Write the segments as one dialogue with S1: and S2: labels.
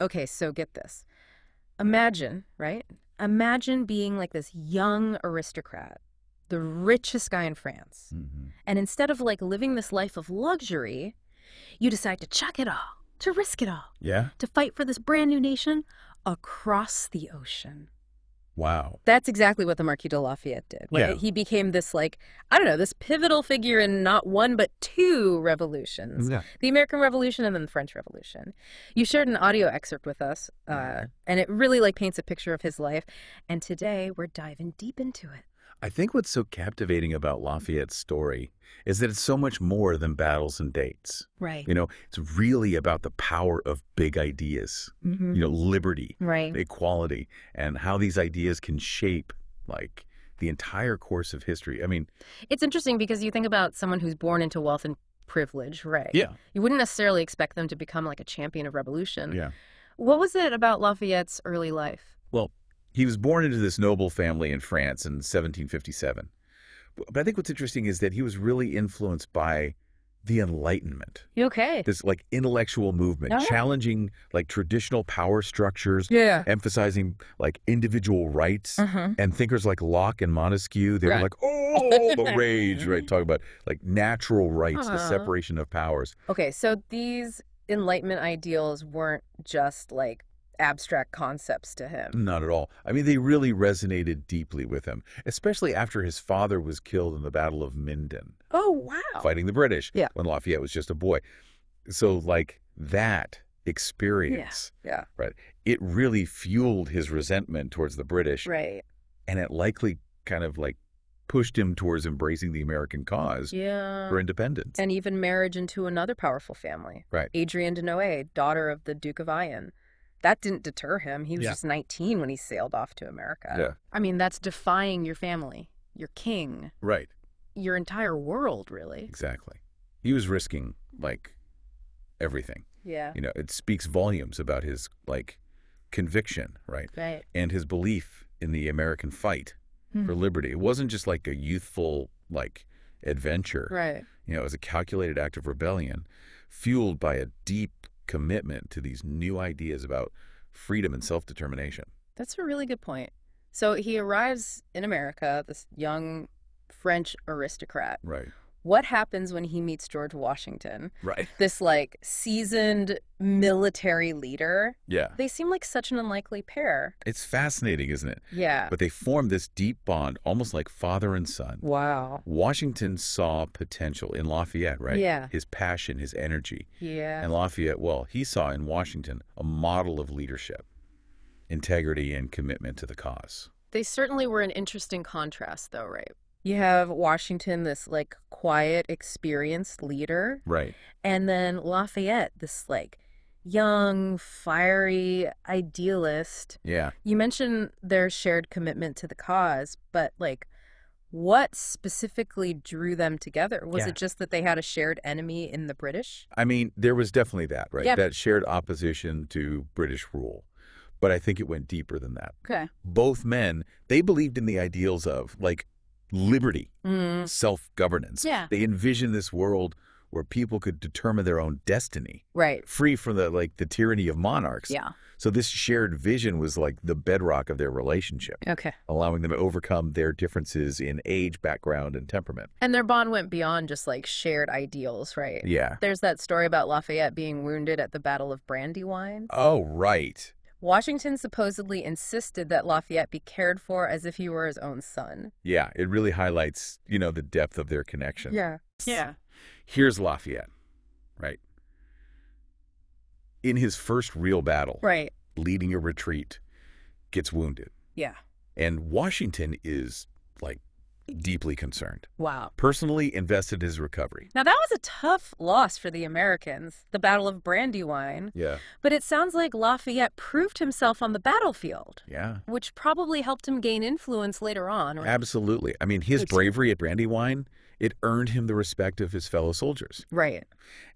S1: Okay, so get this. Imagine, right? Imagine being like this young aristocrat, the richest guy in France.
S2: Hmm.
S1: And instead of like living this life of luxury, you decide to chuck it all, to risk it all,
S2: Yeah?
S1: to fight for this brand new nation across the ocean.
S2: Wow.
S1: That's exactly what the Marquis de Lafayette did.
S2: Yeah.
S1: He became this, like, I don't know, this pivotal figure in not one, but two revolutions.
S2: Yeah.
S1: The American Revolution and then the French Revolution. You shared an audio excerpt with us, and it really, like, paints a picture of his life. And today, we're diving deep into it.
S2: I think what's so captivating about Lafayette's story is that it's so much more than battles and dates.
S1: Right.
S2: It's really about the power of big ideas, liberty,
S1: Right.
S2: equality, and how these ideas can shape, like, the entire course of history. I mean,
S1: It's interesting because you think about someone who's born into wealth and privilege, right?
S2: yeah,
S1: You wouldn't necessarily expect them to become, like, a champion of revolution.
S2: yeah.
S1: What was it about Lafayette's early life?
S2: Well, he was born into this noble family in France in 1757. But I think what's interesting is that he was really influenced by the Enlightenment.
S1: You okay?
S2: This like intellectual movement,
S1: Oh, yeah.
S2: challenging like traditional power structures,
S1: Yeah.
S2: emphasizing like individual rights.
S1: Uh-huh.
S2: And thinkers like Locke and Montesquieu, they were
S1: Right.
S2: like, oh, the rage, right? Talk about like natural rights, the
S1: Uh-huh.
S2: separation of powers.
S1: Okay, so these Enlightenment ideals weren't just like abstract concepts to him.
S2: Not at all. I mean, they really resonated deeply with him, especially after his father was killed in the Battle of Minden,
S1: Oh, wow.
S2: fighting the British
S1: Yeah.
S2: when Lafayette was just a boy. So like that experience,
S1: Yeah.
S2: right, it really fueled his resentment towards the British,
S1: Right.
S2: and it likely kind of like pushed him towards embracing the American cause
S1: Yeah.
S2: for independence.
S1: And even marriage into another powerful family.
S2: Right.
S1: Adrienne de Noailles, daughter of the Duke of Ayen. That didn't deter him. He was
S2: Yeah.
S1: just 19 when he sailed off to America.
S2: Yeah.
S1: I mean, that's defying your family, your king,
S2: Right.
S1: your entire world, really.
S2: Exactly. He was risking like everything.
S1: Yeah.
S2: It speaks volumes about his like conviction, right?
S1: Right.
S2: And his belief in the American fight for liberty. It wasn't just like a youthful like adventure.
S1: Right.
S2: It was a calculated act of rebellion fueled by a deep commitment to these new ideas about freedom and self-determination.
S1: That's a really good point. So he arrives in America, this young French aristocrat.
S2: Right.
S1: What happens when he meets George Washington,
S2: Right.
S1: this like seasoned military leader?
S2: Yeah.
S1: They seem like such an unlikely pair.
S2: It's fascinating, isn't it?
S1: Yeah.
S2: But they form this deep bond, almost like father and son.
S1: Wow.
S2: Washington saw potential in Lafayette, right?
S1: Yeah.
S2: His passion, his energy.
S1: Yeah.
S2: And Lafayette, well, he saw in Washington a model of leadership, integrity, and commitment to the cause.
S1: They certainly were an interesting contrast, though, right? You have Washington, this like quiet, experienced leader,
S2: Right.
S1: and then Lafayette, this like young, fiery idealist.
S2: Yeah.
S1: You mentioned their shared commitment to the cause, but like what specifically drew them together? Was
S2: Yeah.
S1: it just that they had a shared enemy in the British?
S2: I mean, there was definitely that, right?
S1: Yeah.
S2: That shared opposition to British rule. But I think it went deeper than that.
S1: Okay.
S2: Both men, they believed in the ideals of like liberty,
S1: Mm.
S2: self-governance.
S1: Yeah.
S2: They envisioned this world where people could determine their own destiny,
S1: Right.
S2: free from the tyranny of monarchs.
S1: Yeah.
S2: So this shared vision was like the bedrock of their relationship,
S1: Okay.
S2: allowing them to overcome their differences in age, background, and temperament.
S1: And their bond went beyond just like shared ideals, right?
S2: Yeah.
S1: There's that story about Lafayette being wounded at the Battle of Brandywine.
S2: Oh, right.
S1: Washington supposedly insisted that Lafayette be cared for as if he were his own son.
S2: Yeah, it really highlights, the depth of their connection.
S1: Yeah. Yeah.
S2: Here's Lafayette, right? In his first real battle,
S1: Right.
S2: leading a retreat, gets wounded.
S1: Yeah.
S2: And Washington is, like, deeply concerned.
S1: Wow.
S2: Personally invested in his recovery.
S1: Now, that was a tough loss for the Americans, the Battle of Brandywine.
S2: Yeah.
S1: But it sounds like Lafayette proved himself on the battlefield,
S2: Yeah.
S1: which probably helped him gain influence later on. Right?
S2: Absolutely. I mean, his
S1: Which-
S2: bravery at Brandywine, it earned him the respect of his fellow soldiers.
S1: Right.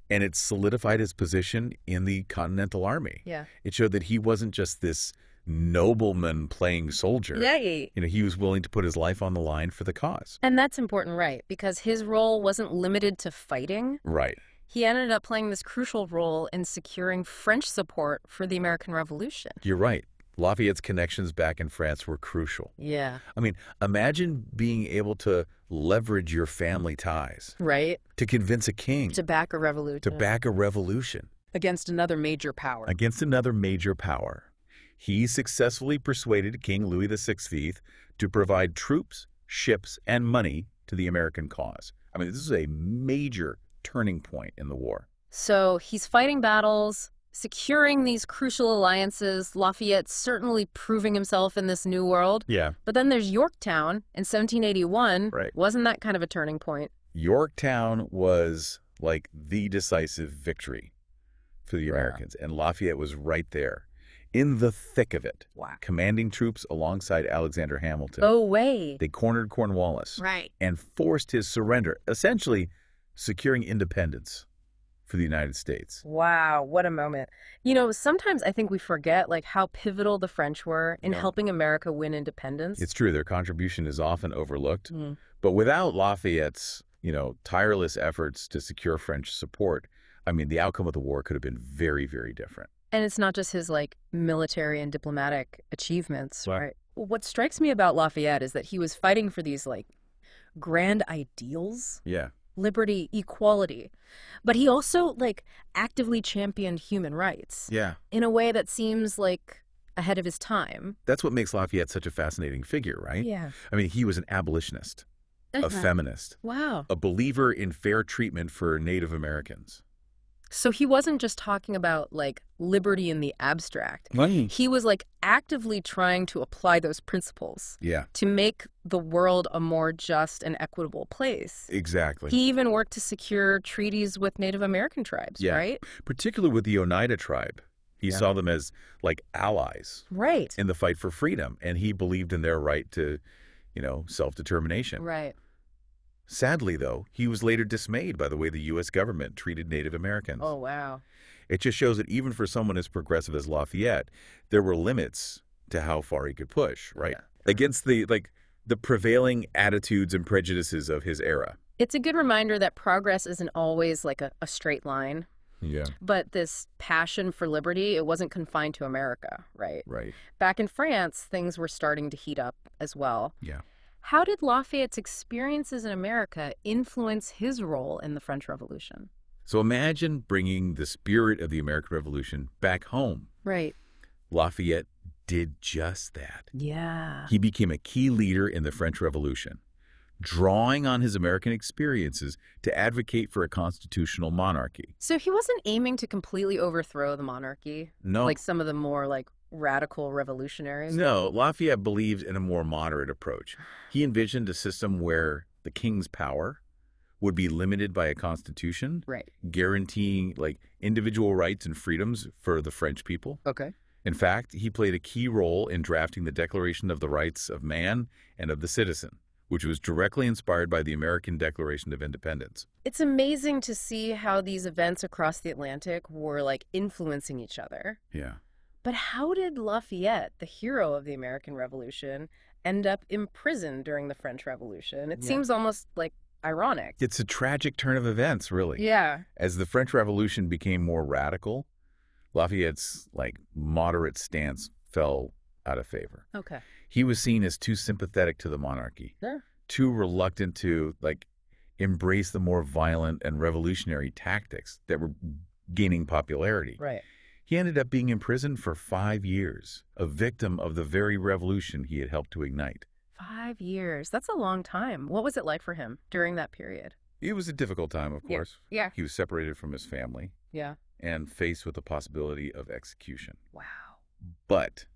S2: And it solidified his position in the Continental Army.
S1: Yeah.
S2: It showed that he wasn't just this nobleman playing soldier.
S1: Yeah.
S2: He was willing to put his life on the line for the cause.
S1: And that's important, right? Because his role wasn't limited to fighting.
S2: Right.
S1: He ended up playing this crucial role in securing French support for the American Revolution.
S2: You're right. Lafayette's connections back in France were crucial.
S1: Yeah.
S2: I mean, imagine being able to leverage your family ties
S1: Right?
S2: to convince a king
S1: To back a revolution.
S2: to back a revolution
S1: Against another major power.
S2: against another major power. He successfully persuaded King Louis XVI to provide troops, ships, and money to the American cause. I mean, this is a major turning point in the war.
S1: So he's fighting battles, securing these crucial alliances. Lafayette's certainly proving himself in this new world.
S2: Yeah.
S1: But then there's Yorktown in 1781.
S2: Right.
S1: Wasn't that kind of a turning point?
S2: Yorktown was like the decisive victory for the Americans, and Lafayette was right there in the thick of it,
S1: Wow.
S2: commanding troops alongside Alexander Hamilton.
S1: Oh, way.
S2: They cornered Cornwallis
S1: Right.
S2: and forced his surrender, essentially securing independence for the United States.
S1: Wow, what a moment. You know, sometimes I think we forget like how pivotal the French were in
S2: Yeah.
S1: helping America win independence.
S2: It's true, their contribution is often overlooked,
S1: Mm.
S2: but without Lafayette's, tireless efforts to secure French support, I mean, the outcome of the war could have been very, very different.
S1: And it's not just his like military and diplomatic achievements,
S2: Right.
S1: right? What strikes me about Lafayette is that he was fighting for these like grand ideals,
S2: Yeah.
S1: liberty, equality, but he also like actively championed human rights
S2: Yeah.
S1: in a way that seems like ahead of his time.
S2: That's what makes Lafayette such a fascinating figure, right?
S1: Yeah.
S2: I mean, he was an abolitionist, a feminist,
S1: Wow.
S2: a believer in fair treatment for Native Americans.
S1: So he wasn't just talking about like liberty in the abstract.
S2: Right.
S1: He was like actively trying to apply those principles
S2: Yeah,
S1: to make the world a more just and equitable place.
S2: exactly.
S1: He even worked to secure treaties with Native American tribes,
S2: Yeah.
S1: right?
S2: Particularly with the Oneida tribe. He
S1: Yeah.
S2: saw them as like allies
S1: Right.
S2: in the fight for freedom, and he believed in their right to, self-determination.
S1: Right.
S2: Sadly, though, he was later dismayed by the way the U.S. government treated Native Americans.
S1: Oh, wow.
S2: It just shows that even for someone as progressive as Lafayette, there were limits to how far he could push, right?
S1: Yeah.
S2: Against the prevailing attitudes and prejudices of his era.
S1: It's a good reminder that progress isn't always like a straight line,
S2: Yeah.
S1: but this passion for liberty, it wasn't confined to America, right?
S2: Right.
S1: Back in France, things were starting to heat up as well.
S2: Yeah.
S1: How did Lafayette's experiences in America influence his role in the French Revolution?
S2: So imagine bringing the spirit of the American Revolution back home.
S1: Right.
S2: Lafayette did just that.
S1: Yeah.
S2: He became a key leader in the French Revolution, drawing on his American experiences to advocate for a constitutional monarchy.
S1: So he wasn't aiming to completely overthrow the monarchy,
S2: No,
S1: like some of the more like radical revolutionaries.
S2: no, Lafayette believed in a more moderate approach. He envisioned a system where the king's power would be limited by a constitution,
S1: Right.
S2: guaranteeing individual rights and freedoms for the French people.
S1: Okay.
S2: In fact, he played a key role in drafting the Declaration of the Rights of Man and of the Citizen, which was directly inspired by the American Declaration of Independence.
S1: It's amazing to see how these events across the Atlantic were like influencing each other.
S2: Yeah.
S1: But how did Lafayette, the hero of the American Revolution, end up imprisoned during the French Revolution? It seems almost like ironic.
S2: It's a tragic turn of events, really.
S1: Yeah.
S2: As the French Revolution became more radical, Lafayette's moderate stance fell out of favor.
S1: Okay.
S2: He was seen as too sympathetic to the monarchy,
S1: Sure.
S2: too reluctant to embrace the more violent and revolutionary tactics that were gaining popularity.
S1: Right.
S2: He ended up being imprisoned for 5 years, a victim of the very revolution he had helped to ignite.
S1: 5 years. That's a long time. What was it like for him during that period?
S2: It was a difficult time, of course.
S1: Yeah.
S2: He was separated from his family
S1: Yeah.
S2: and faced with the possibility of execution.
S1: Wow.
S2: But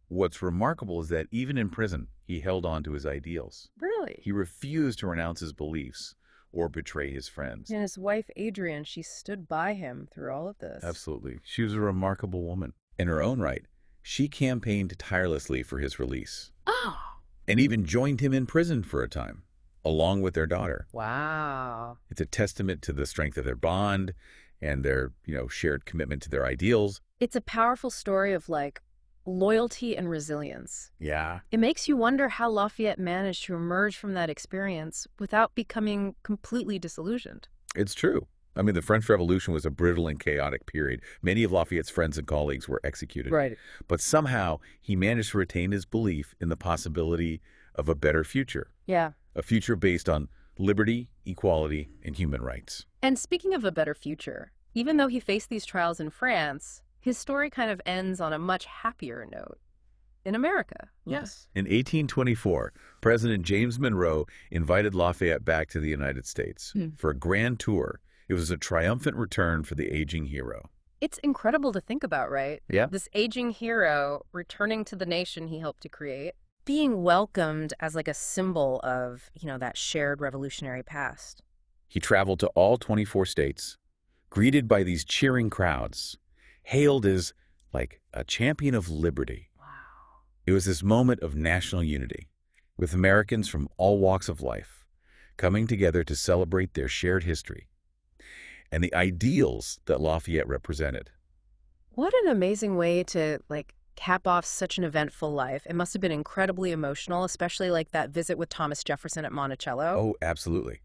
S2: what's remarkable is that even in prison, he held on to his ideals.
S1: Really?
S2: He refused to renounce his beliefs or betray his friends.
S1: And his wife, Adrienne, she stood by him through all of this.
S2: Absolutely. She was a remarkable woman. In her own right, she campaigned tirelessly for his release
S1: Oh.
S2: and even joined him in prison for a time, along with their daughter.
S1: Wow.
S2: It's a testament to the strength of their bond and their, shared commitment to their ideals.
S1: It's a powerful story of loyalty and resilience.
S2: Yeah.
S1: It makes you wonder how Lafayette managed to emerge from that experience without becoming completely disillusioned.
S2: It's true. I mean, the French Revolution was a brutal and chaotic period. Many of Lafayette's friends and colleagues were executed.
S1: Right.
S2: But somehow he managed to retain his belief in the possibility of a better future,
S1: Yeah.
S2: a future based on liberty, equality, and human rights.
S1: And speaking of a better future, even though he faced these trials in France, his story kind of ends on a much happier note in America.
S2: Yes. In 1824, President James Monroe invited Lafayette back to the United States for a grand tour. It was a triumphant return for the aging hero.
S1: It's incredible to think about, right?
S2: Yeah.
S1: This aging hero returning to the nation he helped to create, being welcomed as like a symbol of, that shared revolutionary past.
S2: He traveled to all 24 states, greeted by these cheering crowds, hailed as like a champion of liberty.
S1: Wow.
S2: It was this moment of national unity, with Americans from all walks of life coming together to celebrate their shared history and the ideals that Lafayette represented.
S1: What an amazing way to cap off such an eventful life. It must have been incredibly emotional, especially like that visit with Thomas Jefferson at Monticello.
S2: Oh, absolutely.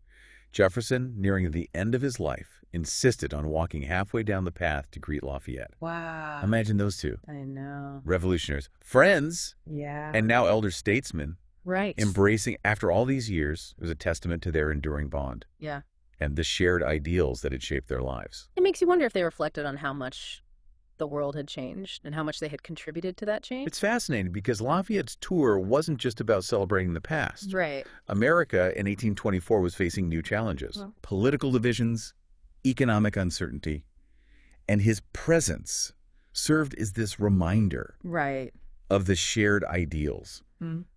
S2: Jefferson, nearing the end of his life, insisted on walking halfway down the path to greet Lafayette.
S1: Wow.
S2: Imagine those two.
S1: I know.
S2: Revolutionaries, friends,
S1: Yeah.
S2: and now elder statesmen,
S1: Right.
S2: embracing, after all these years, it was a testament to their enduring bond
S1: Yeah.
S2: and the shared ideals that had shaped their lives.
S1: It makes you wonder if they reflected on how much the world had changed and how much they had contributed to that change.
S2: It's fascinating because Lafayette's tour wasn't just about celebrating the past.
S1: Right.
S2: America in 1824 was facing new challenges,
S1: Well.
S2: political divisions, economic uncertainty, and his presence served as this reminder
S1: Right.
S2: of the shared ideals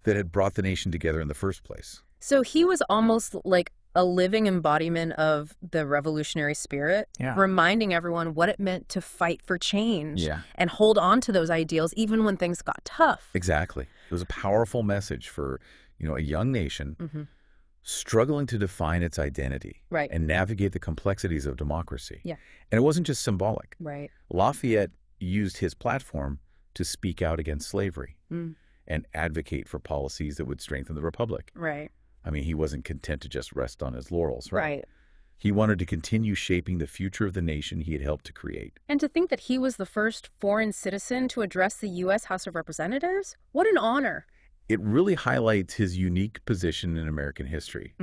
S2: that had brought the nation together in the first place.
S1: So he was almost like a living embodiment of the revolutionary spirit,
S2: Yeah.
S1: reminding everyone what it meant to fight for change
S2: Yeah.
S1: and hold on to those ideals even when things got tough.
S2: Exactly. It was a powerful message for, a young nation struggling to define its identity
S1: Right.
S2: and navigate the complexities of democracy.
S1: Yeah.
S2: And it wasn't just symbolic.
S1: Right.
S2: Lafayette used his platform to speak out against slavery
S1: Mm.
S2: and advocate for policies that would strengthen the republic.
S1: Right.
S2: I mean, he wasn't content to just rest on his laurels, right?
S1: Right.
S2: He wanted to continue shaping the future of the nation he had helped to create.
S1: And to think that he was the first foreign citizen to address the U.S. House of Representatives? What an honor.
S2: It really highlights his unique position in American history.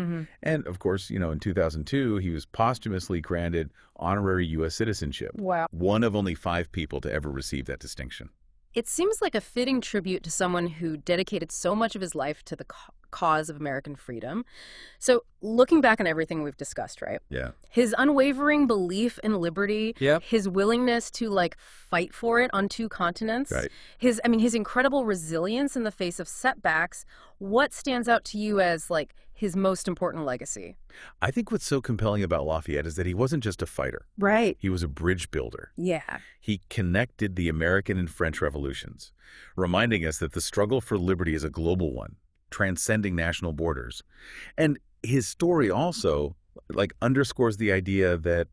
S2: And of course, in 2002, he was posthumously granted honorary U.S. citizenship.
S1: Wow.
S2: One of only 5 people to ever receive that distinction.
S1: It seems like a fitting tribute to someone who dedicated so much of his life to the cause of American freedom. So looking back on everything we've discussed, right?
S2: Yeah.
S1: His unwavering belief in liberty,
S2: Yep.
S1: his willingness to fight for it on 2 continents,
S2: Right.
S1: his incredible resilience in the face of setbacks. What stands out to you as his most important legacy?
S2: I think what's so compelling about Lafayette is that he wasn't just a fighter.
S1: Right.
S2: He was a bridge builder.
S1: Yeah.
S2: He connected the American and French revolutions, reminding us that the struggle for liberty is a global one, transcending national borders. And his story also underscores the idea that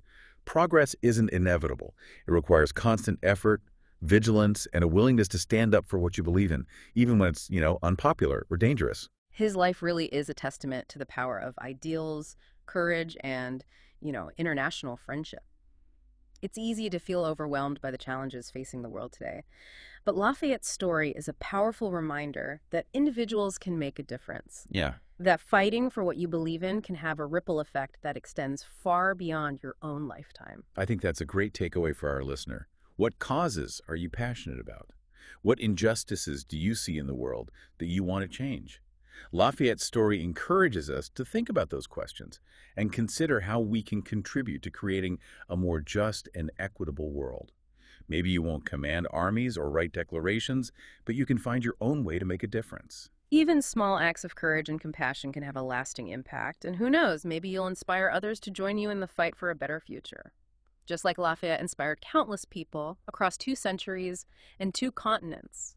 S2: progress isn't inevitable. It requires constant effort, vigilance, and a willingness to stand up for what you believe in, even when it's, unpopular or dangerous.
S1: His life really is a testament to the power of ideals, courage, and, international friendship. It's easy to feel overwhelmed by the challenges facing the world today. But Lafayette's story is a powerful reminder that individuals can make a difference.
S2: Yeah.
S1: That fighting for what you believe in can have a ripple effect that extends far beyond your own lifetime.
S2: I think that's a great takeaway for our listener. What causes are you passionate about? What injustices do you see in the world that you want to change? Lafayette's story encourages us to think about those questions and consider how we can contribute to creating a more just and equitable world. Maybe you won't command armies or write declarations, but you can find your own way to make a difference.
S1: Even small acts of courage and compassion can have a lasting impact, and who knows, maybe you'll inspire others to join you in the fight for a better future. Just like Lafayette inspired countless people across 2 centuries and 2 continents.